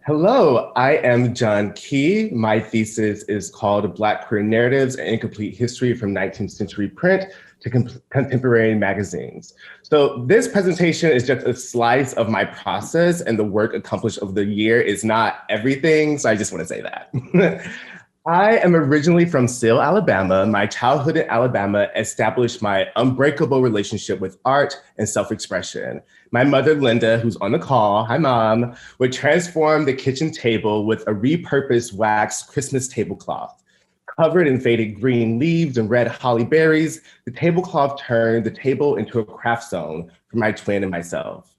Hello, I am John Key. My thesis is called Black Queer Narratives and Incomplete History from 19th Century Print to Contemporary Magazines. So this presentation is just a slice of my process, and the work accomplished over the year is not everything, so I just want to say that. I am originally from Seale, Alabama. My childhood in Alabama established my unbreakable relationship with art and self-expression. My mother, Linda, who's on the call, hi mom, would transform the kitchen table with a repurposed wax Christmas tablecloth. Covered in faded green leaves and red holly berries, the tablecloth turned the table into a craft zone for my twin and myself.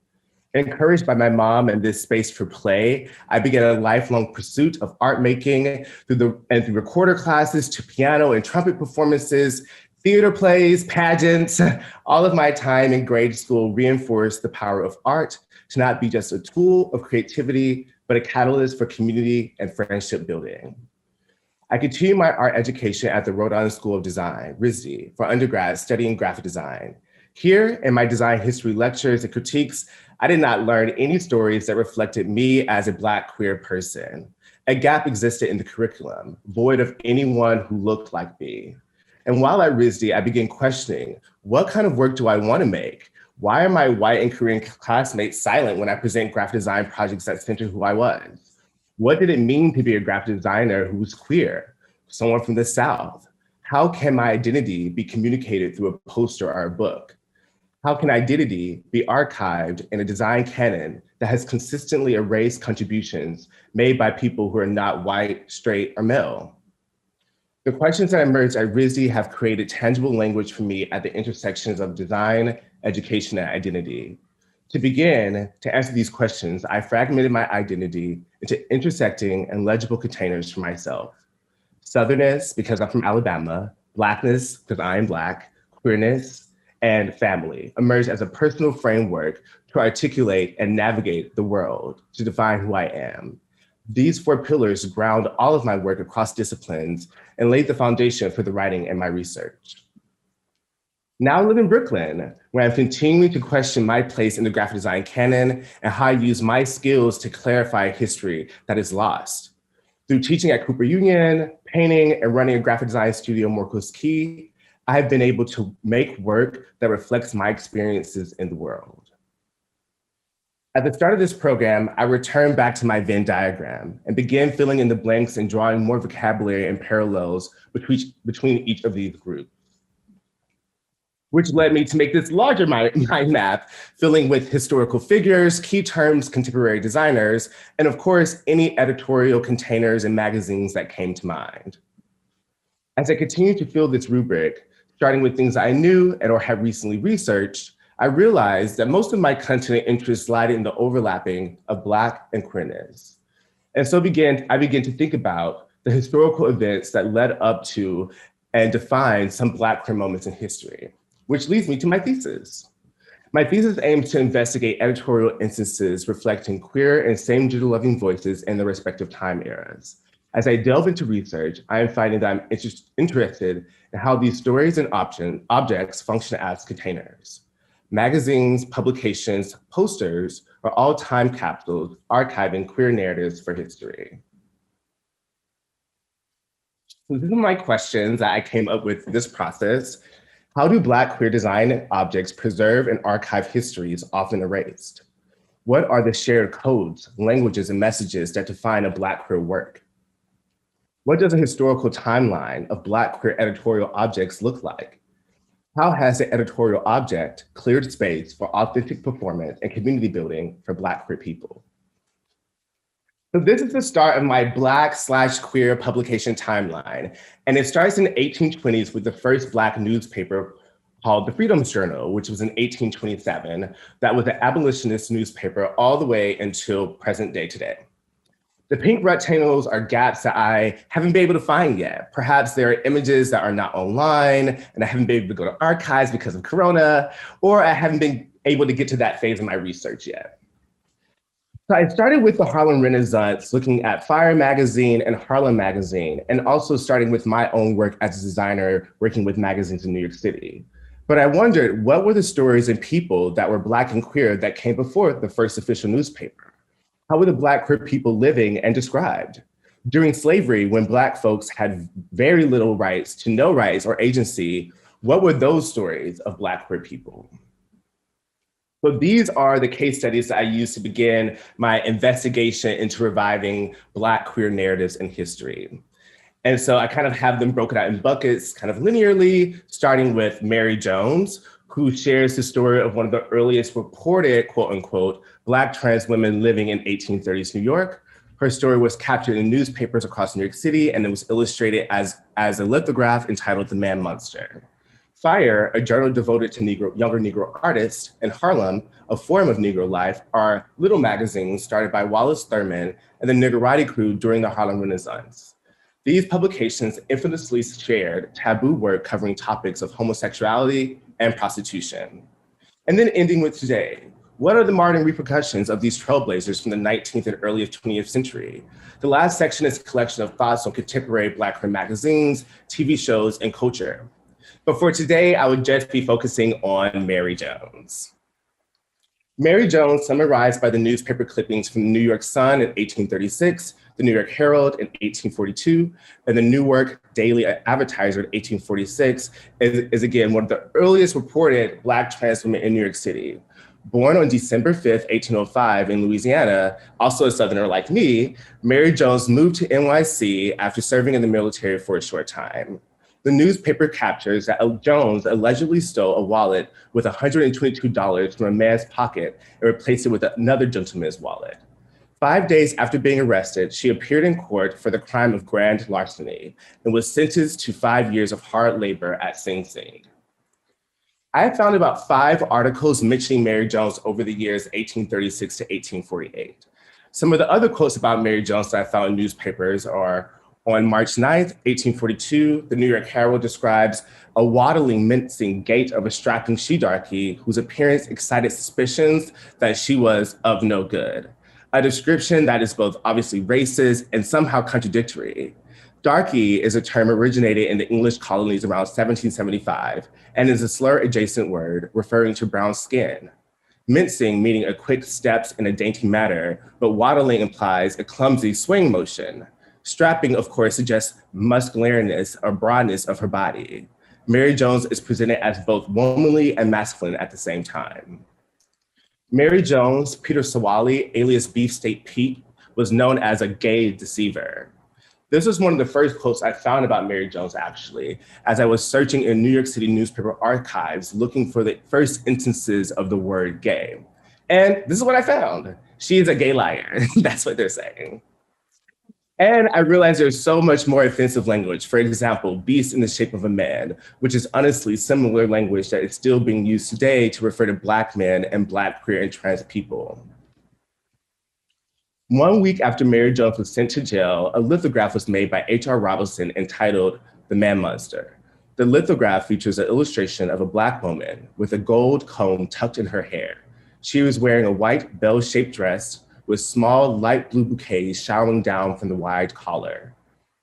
Encouraged by my mom and this space for play, I began a lifelong pursuit of art making through recorder classes to piano and trumpet performances, theater plays, pageants. All of my time in grade school reinforced the power of art to not be just a tool of creativity, but a catalyst for community and friendship building. I continued my art education at the Rhode Island School of Design, RISD, for undergrad studying graphic design. Here, in my design history lectures and critiques, I did not learn any stories that reflected me as a Black queer person. A gap existed in the curriculum, void of anyone who looked like me. And while at RISD, I began questioning, what kind of work do I want to make? Why are my white and Korean classmates silent when I present graphic design projects that center who I was? What did it mean to be a graphic designer who was queer, someone from the South? How can my identity be communicated through a poster or a book? How can identity be archived in a design canon that has consistently erased contributions made by people who are not white, straight, or male? The questions that emerged at RISD have created tangible language for me at the intersections of design, education, and identity. To begin, to answer these questions, I fragmented my identity into intersecting and legible containers for myself. Southernness, because I'm from Alabama, Blackness, because I am Black, queerness, and family emerged as a personal framework to articulate and navigate the world, to define who I am. These four pillars ground all of my work across disciplines and laid the foundation for the writing and my research. Now I live in Brooklyn, where I'm continuing to question my place in the graphic design canon and how I use my skills to clarify history that is lost. Through teaching at Cooper Union, painting, and running a graphic design studio in Morcos Key, I have been able to make work that reflects my experiences in the world. At the start of this program, I returned back to my Venn diagram and began filling in the blanks and drawing more vocabulary and parallels between each of these groups, which led me to make this larger mind map, filling with historical figures, key terms, contemporary designers, and of course, any editorial containers and magazines that came to mind. As I continued to fill this rubric, starting with things I knew and or had recently researched, I realized that most of my content and interests lied in the overlapping of Black and queerness. And so I began to think about the historical events that led up to and defined some Black queer moments in history, which leads me to my thesis. My thesis aims to investigate editorial instances reflecting queer and same-gender loving voices in their respective time eras. As I delve into research, I am finding that I'm interested in how these stories and objects function as containers. Magazines, publications, posters are all time capsules archiving queer narratives for history. So these are my questions that I came up with this process. How do Black queer design objects preserve and archive histories often erased? What are the shared codes, languages, and messages that define a Black queer work? What does a historical timeline of Black queer editorial objects look like? How has the editorial object cleared space for authentic performance and community building for Black queer people? So this is the start of my Black/queer publication timeline. And it starts in the 1820s with the first Black newspaper called the Freedom's Journal, which was in 1827. That was an abolitionist newspaper all the way until present day today. The pink rectangles are gaps that I haven't been able to find yet. Perhaps there are images that are not online and I haven't been able to go to archives because of Corona, or I haven't been able to get to that phase of my research yet. So I started with the Harlem Renaissance, looking at Fire magazine and Harlem magazine, and also starting with my own work as a designer, working with magazines in New York City. But I wondered, what were the stories and people that were Black and queer that came before the first official newspaper? How were the Black queer people living and described? During slavery, when Black folks had very little rights to no rights or agency, what were those stories of Black queer people? So these are the case studies that I used to begin my investigation into reviving Black queer narratives in history. And so I kind of have them broken out in buckets, kind of linearly, starting with Mary Jones, who shares the story of one of the earliest reported, quote unquote, Black trans women living in 1830s New York. Her story was captured in newspapers across New York City, and it was illustrated as a lithograph entitled The Man Monster. Fire, a journal devoted to younger Negro artists, and Harlem, a form of Negro life, are little magazines started by Wallace Thurman and the Niggerati crew during the Harlem Renaissance. These publications infamously shared taboo work covering topics of homosexuality and prostitution. And then ending with today, what are the modern repercussions of these trailblazers from the 19th and early 20th century? The last section is a collection of thoughts on contemporary Black queer magazines, TV shows, and culture. But for today, I would just be focusing on Mary Jones. Mary Jones, summarized by the newspaper clippings from the New York Sun in 1836, the New York Herald in 1842, and the Newark Daily Advertiser in 1846, is again one of the earliest reported Black trans women in New York City. Born on December 5th, 1805 in Louisiana, also a Southerner like me, Mary Jones moved to NYC after serving in the military for a short time. The newspaper captures that Jones allegedly stole a wallet with $122 from a man's pocket and replaced it with another gentleman's wallet. 5 days after being arrested, she appeared in court for the crime of grand larceny and was sentenced to 5 years of hard labor at Sing Sing. I have found about 5 articles mentioning Mary Jones over the years 1836 to 1848. Some of the other quotes about Mary Jones that I found in newspapers are, on March 9th, 1842, the New York Herald describes a waddling, mincing gait of a strapping she-darky whose appearance excited suspicions that she was of no good. A description that is both obviously racist and somehow contradictory. Darky is a term originated in the English colonies around 1775 and is a slur-adjacent word referring to brown skin. Mincing meaning a quick steps in a dainty manner, but waddling implies a clumsy swing motion. Strapping, of course, suggests musculariness or broadness of her body. Mary Jones is presented as both womanly and masculine at the same time. Mary Jones, Peter Sawali, alias Beefsteak Pete, was known as a gay deceiver. This was one of the first quotes I found about Mary Jones, actually, as I was searching in New York City newspaper archives looking for the first instances of the word gay. And this is what I found. She is a gay liar. That's what they're saying. And I realized there's so much more offensive language. For example, beast in the shape of a man, which is honestly similar language that is still being used today to refer to Black men and Black queer and trans people. 1 week after Mary Jones was sent to jail, a lithograph was made by H.R. Robinson entitled The Man Monster. The lithograph features an illustration of a Black woman with a gold comb tucked in her hair. She was wearing a white bell-shaped dress with small light blue bouquets showering down from the wide collar.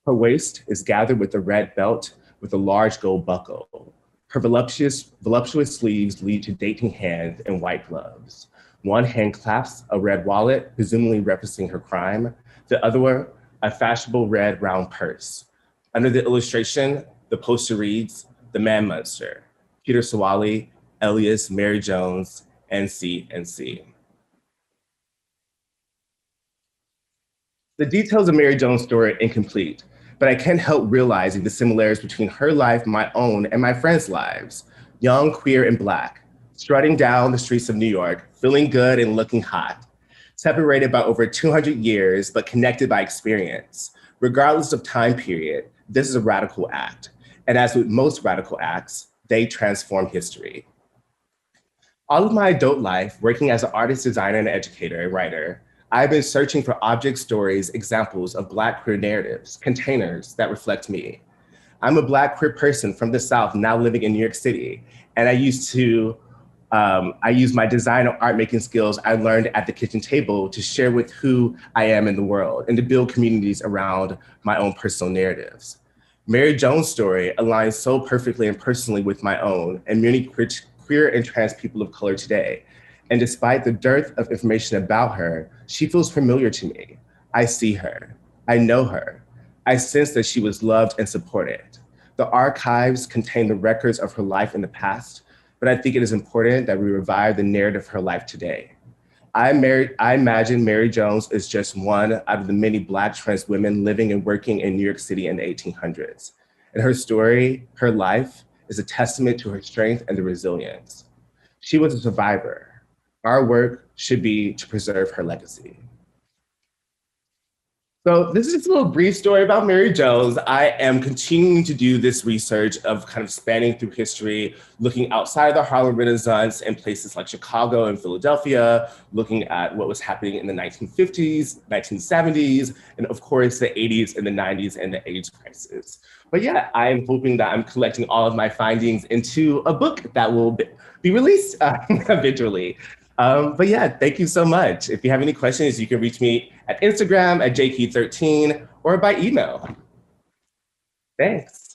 Her waist is gathered with a red belt with a large gold buckle. Her voluptuous sleeves lead to dainty hands and white gloves. One hand clasps a red wallet, presumably referencing her crime. The other one, a fashionable red round purse. Under the illustration, the poster reads, The Man Monster, Peter Sawali, alias Mary Jones, NC. The details of Mary Jones' story are incomplete, but I can't help realizing the similarities between her life, my own, and my friends' lives. Young, queer, and Black, strutting down the streets of New York, feeling good and looking hot. Separated by over 200 years, but connected by experience. Regardless of time period, this is a radical act. And as with most radical acts, they transform history. All of my adult life, working as an artist, designer, and educator and writer, I've been searching for object stories, examples of Black queer narratives, containers that reflect me. I'm a Black queer person from the South, now living in New York City. And I use my design and art making skills I learned at the kitchen table to share with who I am in the world and to build communities around my own personal narratives. Mary Jones' story aligns so perfectly and personally with my own and many queer and trans people of color today. And despite the dearth of information about her, she feels familiar to me. I see her. I know her. I sense that she was loved and supported. The archives contain the records of her life in the past, but I think it is important that we revive the narrative of her life today. I imagine Mary Jones is just one out of the many Black trans women living and working in New York City in the 1800s. And her story, her life, is a testament to her strength and the resilience. She was a survivor. Our work should be to preserve her legacy. So this is just a little brief story about Mary Jones. I am continuing to do this research of kind of spanning through history, looking outside of the Harlem Renaissance in places like Chicago and Philadelphia, looking at what was happening in the 1950s, 1970s, and of course the 80s and the 90s and the AIDS crisis. But yeah, I'm hoping that I'm collecting all of my findings into a book that will be released eventually. But yeah, thank you so much. If you have any questions, you can reach me at Instagram at jkey13 or by email. Thanks.